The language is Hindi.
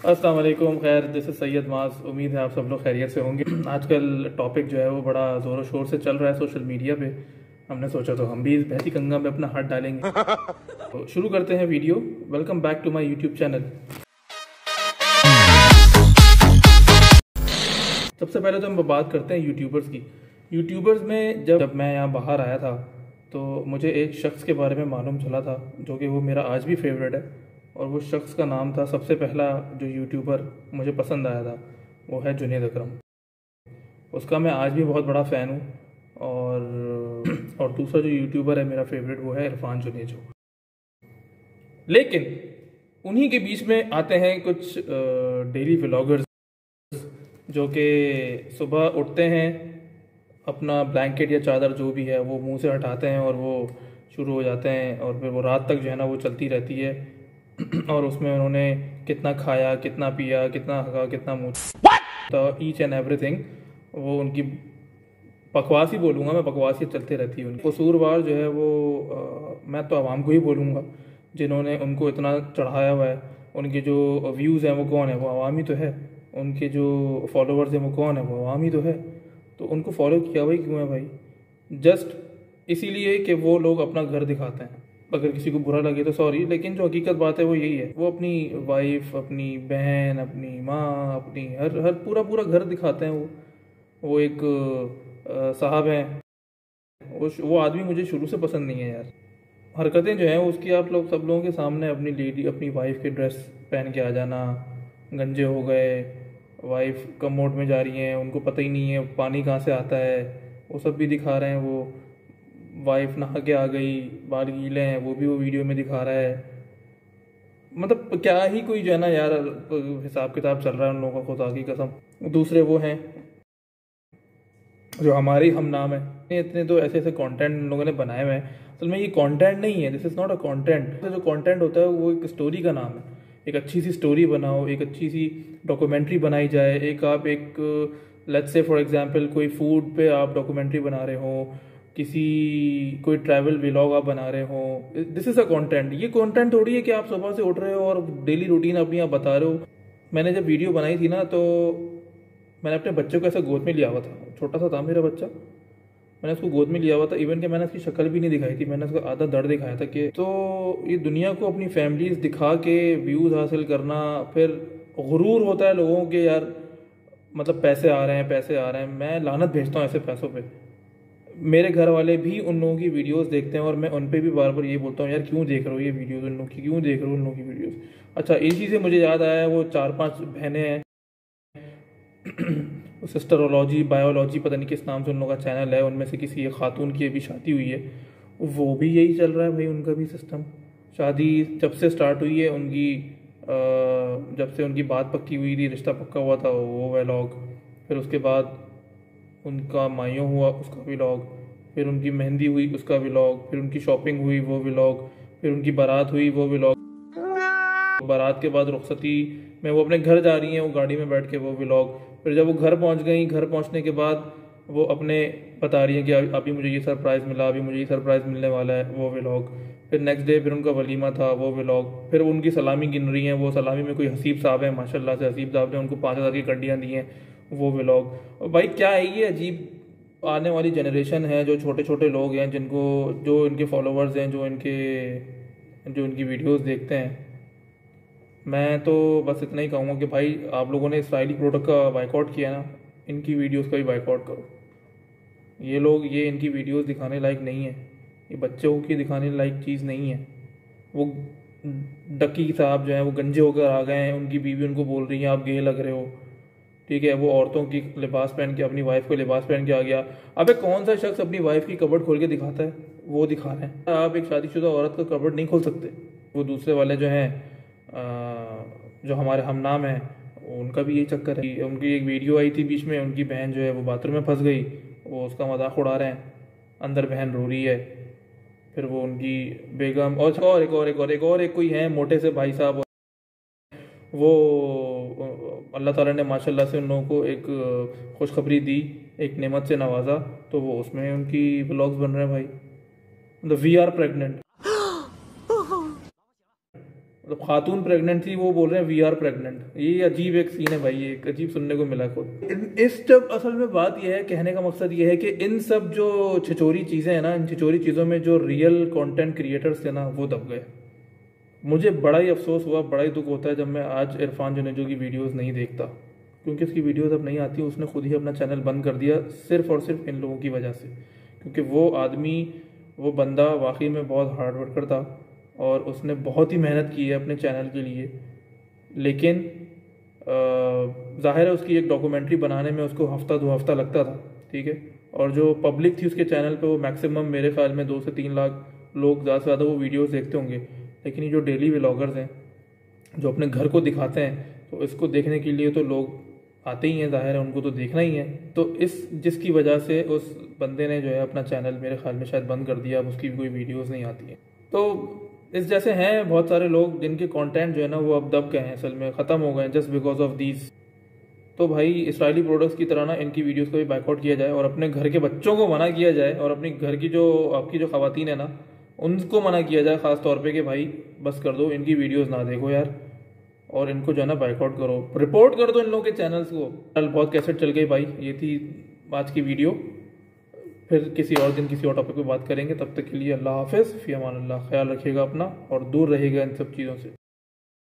अस्सलाम वालेकुम। खैर, दिस इज़ सैयद माज। उम्मीद है आप सब लोग खैरियत से होंगे। आजकल टॉपिक जो है वो बड़ा ज़ोर शोर से चल रहा है सोशल मीडिया पे। हमने सोचा तो हम भी इस बहती गंगा में अपना हाथ डालेंगे। तो शुरू करते हैं video. Welcome back to my YouTube channel. सबसे पहले तो हम बात करते हैं यूट्यूबर्स की। यूट्यूबर्स में जब मैं यहाँ बाहर आया था तो मुझे एक शख्स के बारे में मालूम चला था जो कि वो मेरा आज भी फेवरेट है। और वो शख्स का नाम था, सबसे पहला जो यूट्यूबर मुझे पसंद आया था वो है जुनेद अकरम। उसका मैं आज भी बहुत बड़ा फ़ैन हूँ। और दूसरा जो यूट्यूबर है मेरा फेवरेट वो है इरफान जुनेजो। लेकिन उन्हीं के बीच में आते हैं कुछ डेली व्लॉगर्स जो कि सुबह उठते हैं, अपना ब्लैंकेट या चादर जो भी है वो मुंह से हटाते हैं और वो शुरू हो जाते हैं और फिर वो रात तक जो है ना वो चलती रहती है। और उसमें उन्होंने कितना खाया, कितना पिया, कितना हगा, कितना मुँह, तो ईच एंड एवरीथिंग वो उनकी बकवास ही बोलूँगा मैं, बकवास ही चलते रहती है उनकी। कसूरवार जो है वो मैं तो आवाम को ही बोलूँगा जिन्होंने उनको इतना चढ़ाया हुआ है। उनके जो व्यूज़ हैं वो कौन है? वो आवाम ही तो है। उनके जो फॉलोअर्स हैं वो कौन है? वो आवाम ही तो है। तो उनको फॉलो किया भाई क्यों है भाई? जस्ट इसीलिए कि वो लोग अपना घर दिखाते हैं। अगर किसी को बुरा लगे तो सॉरी, लेकिन जो हकीकत बात है वो यही है। वो अपनी वाइफ, अपनी बहन, अपनी माँ, अपनी हर हर पूरा पूरा घर दिखाते हैं। वो एक साहब हैं। वो आदमी मुझे शुरू से पसंद नहीं है यार। हरकतें जो हैं उसकी, आप लोग सब लोगों के सामने अपनी लेडी, अपनी वाइफ के ड्रेस पहन के आ जाना, गंजे हो गए, वाइफ कमोड में जा रही हैं, उनको पता ही नहीं है पानी कहाँ से आता है, वो सब भी दिखा रहे हैं। वो वाइफ नहा के आ गई, बाल गीले हैं, वो भी वो वीडियो में दिखा रहा है। मतलब क्या ही कोई जो है ना यार हिसाब किताब चल रहा है उन लोगों का, खुदा की कसम। दूसरे वो हैं जो हमारे हम नाम है। इतने तो ऐसे ऐसे कंटेंट उन लोगों ने बनाए हुए हैं। असल में ये कंटेंट नहीं है, this is not a content. जो कंटेंट होता है वो एक स्टोरी का नाम है। एक अच्छी सी स्टोरी बनाओ, एक अच्छी सी डॉक्यूमेंट्री बनाई जाए। एक लेट्स से फॉर एग्जांपल कोई फूड पे आप डॉक्यूमेंट्री बना रहे हो, कोई ट्रैवल व्लॉग आप बना रहे हो, दिस इज़ अ कंटेंट। ये कंटेंट थोड़ी है कि आप सुबह से उठ रहे हो और डेली रूटीन अपनी आप बता रहे हो। मैंने जब वीडियो बनाई थी ना तो मैंने अपने बच्चे को ऐसा गोद में लिया हुआ था। छोटा सा था मेरा बच्चा, मैंने उसको गोद में लिया हुआ था। इवन कि मैंने उसकी शक्ल भी नहीं दिखाई थी, मैंने उसका आधा दर्द दिखाया था कि तो ये दुनिया को अपनी फैमिलीज दिखा के व्यूज़ हासिल करना, फिर गुरूर होता है लोगों के यार, मतलब पैसे आ रहे हैं, पैसे आ रहे हैं। मैं लानत भेजता हूँ ऐसे पैसों पे। मेरे घर वाले भी उन लोगों की वीडियोस देखते हैं और मैं उन पे भी बार बार ये बोलता हूँ यार क्यों देख रहे हो ये वीडियोस उन लोगों की, क्यों देख रहे हो उन लोगों की वीडियोस। अच्छा, इसी से मुझे याद आया, वो 4-5 बहनें हैं सिस्टरोलॉजी, बायोलॉजी, पता नहीं किस नाम से उन लोगों का चैनल है। उनमें से किसी एक खातून की अभी शादी हुई है, वो भी यही चल रहा है भाई। उनका भी सिस्टम, शादी जब से स्टार्ट हुई है उनकी, जब से उनकी बात पक्की हुई थी, रिश्ता पक्का हुआ था, वो व्लॉग। फिर उसके बाद उनका मायूं हुआ उसका व्लॉग, फिर उनकी मेहंदी हुई उसका व्लॉग, फिर उनकी शॉपिंग हुई वो व्लॉग, फिर उनकी बारात हुई वो व्लॉग, बारात के बाद रुखसती में वो अपने घर जा रही हैं, वो गाड़ी में बैठ के वो व्लॉग। फिर जब वो घर पहुंच गई, घर पहुंचने के बाद वो अपने बता रही हैं कि अभी मुझे ये सरप्राइज़ मिला, अभी मुझे ये सरप्राइज़ मिलने वाला है, वो व्लॉग। फिर नेक्स्ट डे फिर उनका वलीमा था, वो व्लॉग। फिर उनकी सलामी गिन रही हैं, वो सलामी में कोई हसीब साहब है, माशाल्लाह से हसीब साहब ने उनको 5,000 की कड्डियाँ दी हैं, वो व्लॉग। और भाई क्या है ये अजीब आने वाली जनरेशन है, जो छोटे छोटे लोग हैं जिनको, जो इनके फॉलोअर्स हैं, जो इनकी वीडियोस देखते हैं। मैं तो बस इतना ही कहूँगा कि भाई आप लोगों ने इसराइली प्रोडक्ट का बाइकआउट किया ना, इनकी वीडियोस का भी बाइकआउट करो। ये इनकी वीडियोस दिखाने लायक नहीं है, ये बच्चों की दिखाने लायक चीज़ नहीं है। वो डक्की साहब जो हैं वो गंजे होकर आ गए हैं, उनकी बीवी उनको बोल रही है आप गे लग रहे हो, ठीक है। वो औरतों की लिबास पहन के, अपनी वाइफ को लिबास पहन के आ गया। अबे कौन सा शख्स अपनी वाइफ की कबर्ड खोल के दिखाता है? वो दिखा रहे हैं। आप एक शादीशुदा औरत का कबर्ड नहीं खोल सकते। वो दूसरे वाले जो हैं, जो हमारे हम नाम हैं, उनका भी यही चक्कर है। उनकी एक वीडियो आई थी बीच में, उनकी बहन जो है वो बाथरूम में फंस गई, वो उसका मजाक उड़ा रहे हैं, अंदर बहन रो रही है। फिर वो उनकी बेगम और एक कोई है मोटे से भाई साहब, वो अल्लाह ताला ने माशाल्लाह से उन लोगों को एक खुशखबरी दी, एक नेमत से नवाजा, तो वो उसमें उनकी व्लॉग्स बन रहे हैं भाई। मतलब वी आर प्रेगनेंट, मतलब खातून प्रेग्नेंट थी, वो बोल रहे हैं वी आर प्रेग्नेंट। ये अजीब एक सीन है भाई, ये एक अजीब सुनने को मिला खुद। इस जब असल में बात यह है, कहने का मकसद ये है कि इन सब जो छिचोरी चीज़ें हैं ना, इन छिचोरी चीज़ों में जो रियल कंटेंट क्रिएटर्स थे ना, वो दब गए। मुझे बड़ा ही अफसोस हुआ, बड़ा ही दुख होता है जब मैं आज इरफान जुनेजो की वीडियोस नहीं देखता, क्योंकि उसकी वीडियोस अब नहीं आती। उसने खुद ही अपना चैनल बंद कर दिया सिर्फ और सिर्फ इन लोगों की वजह से, क्योंकि वो आदमी, वो बंदा वाकई में बहुत हार्ड वर्कर था और उसने बहुत ही मेहनत की है अपने चैनल के लिए। लेकिन जाहिर है उसकी एक डॉक्यूमेंट्री बनाने में उसको हफ्ता 2 हफ्ता लगता था, ठीक है। और जो पब्लिक थी उसके चैनल पे, वो मैक्सिमम मेरे ख्याल में 2 से 3 लाख लोग ज़्यादा से ज़्यादा वो वीडियोस देखते होंगे। लेकिन ये जो डेली व्लॉगर्स हैं जो अपने घर को दिखाते हैं, तो इसको देखने के लिए तो लोग आते ही हैं, जाहिर है उनको तो देखना ही है। तो जिसकी वजह से उस बंदे ने जो है अपना चैनल मेरे ख्याल में शायद बंद कर दिया, अब उसकी कोई वीडियोस नहीं आती हैं। तो इस जैसे हैं बहुत सारे लोग जिनके कंटेंट जो है ना वो अब दब गए हैं, असल में ख़त्म हो गए हैं जस्ट बिकॉज ऑफ दीज। तो भाई इसराइली प्रोडक्ट्स की तरह ना इनकी वीडियोस को भी बाइकआउट किया जाए और अपने घर के बच्चों को मना किया जाए, और अपनी घर की जो आपकी जो खवातीन है ना उनको मना किया जाए ख़ास तौर पे कि भाई बस कर दो, इनकी वीडियोस ना देखो यार, और इनको जो है ना बाइकआउट करो, रिपोर्ट कर दो इन लोगों के चैनल्स को। कल बहुत कैसेट चल गई भाई, ये थी आज की वीडियो। फिर किसी और दिन किसी और टॉपिक पे बात करेंगे, तब तक के लिए अल्लाह हाफिज़, फ़ी अमान अल्लाह। ख्याल रखिएगा अपना और दूर रहिएगा इन सब चीज़ों से।